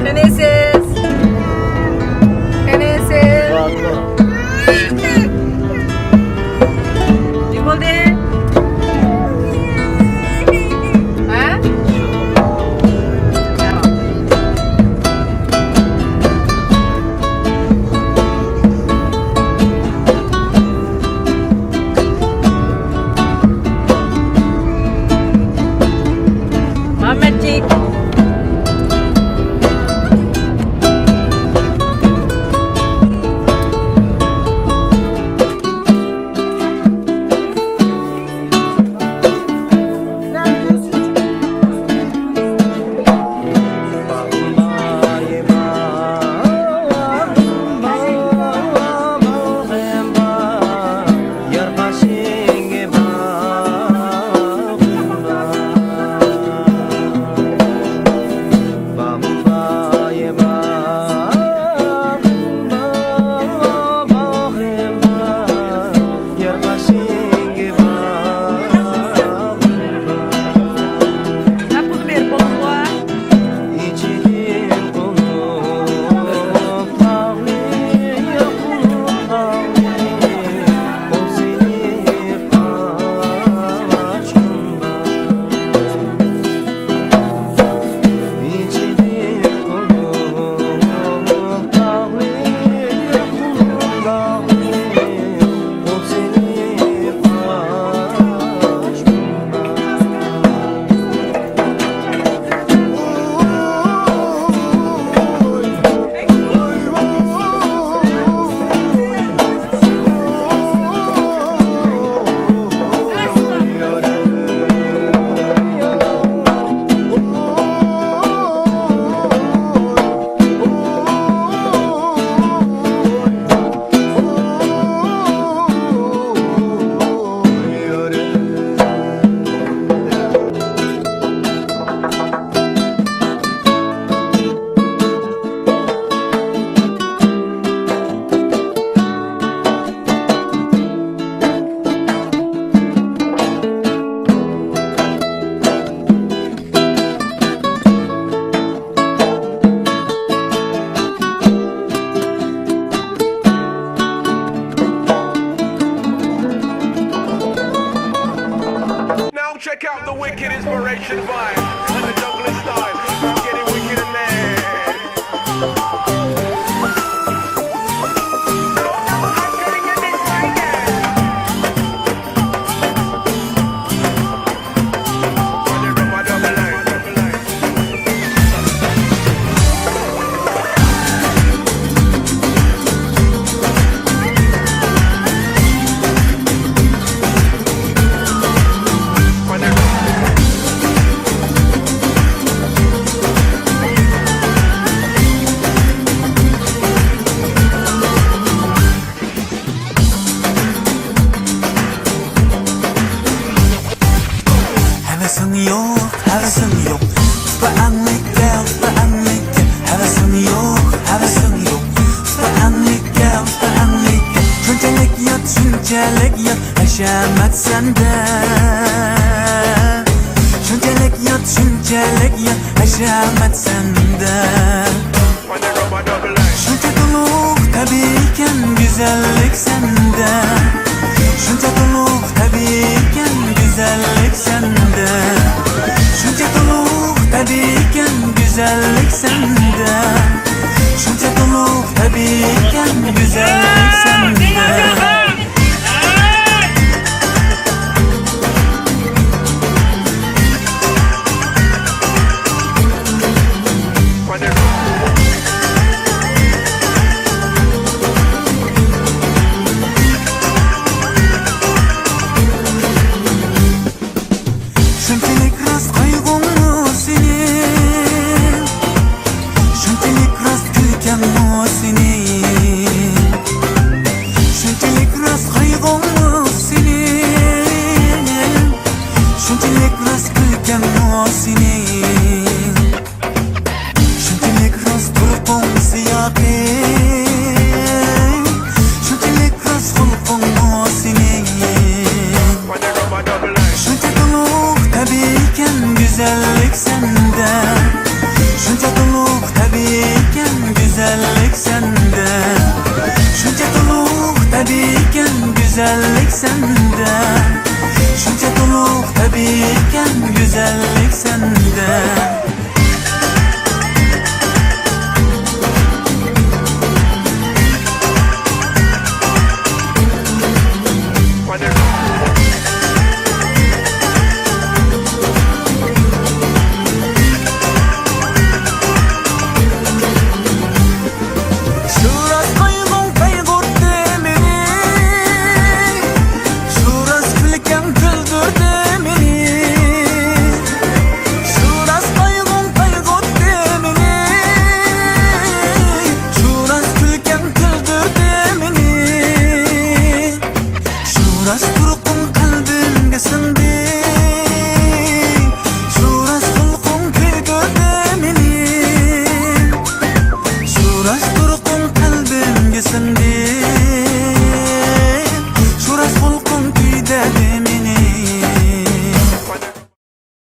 Qanaysiz? Qanaysiz? Nima bo'ldi? Ha? Muhammadcik. Check out the wicked inspiration vibe and the jungle style. I'm getting wicked in there. I'm getting in this right now. My double line. Hevesim yok Beğenlik gel, hevesim yok Beğenlik gel Şunçalik yat, haşamet sende Şunçalik yat, haşamet sende Şunca doluk tabiken güzellik sende Şunca doluk tabiken güzellik sende Şunca doluk tabiken güzellik sende Şunca doluk tabiken güzellik sende Şunçalik rast kaygımı senin Şunçalik rast külkemmi senin Şunçalik rast kaygımı senin Şunçalik rast külkemmi senin Şunçalik rast turpun siyakin Şunçalik rast hulkun senin Şunca doluk tabiken güzellik sende Şunca doluk tabiken güzellik sende.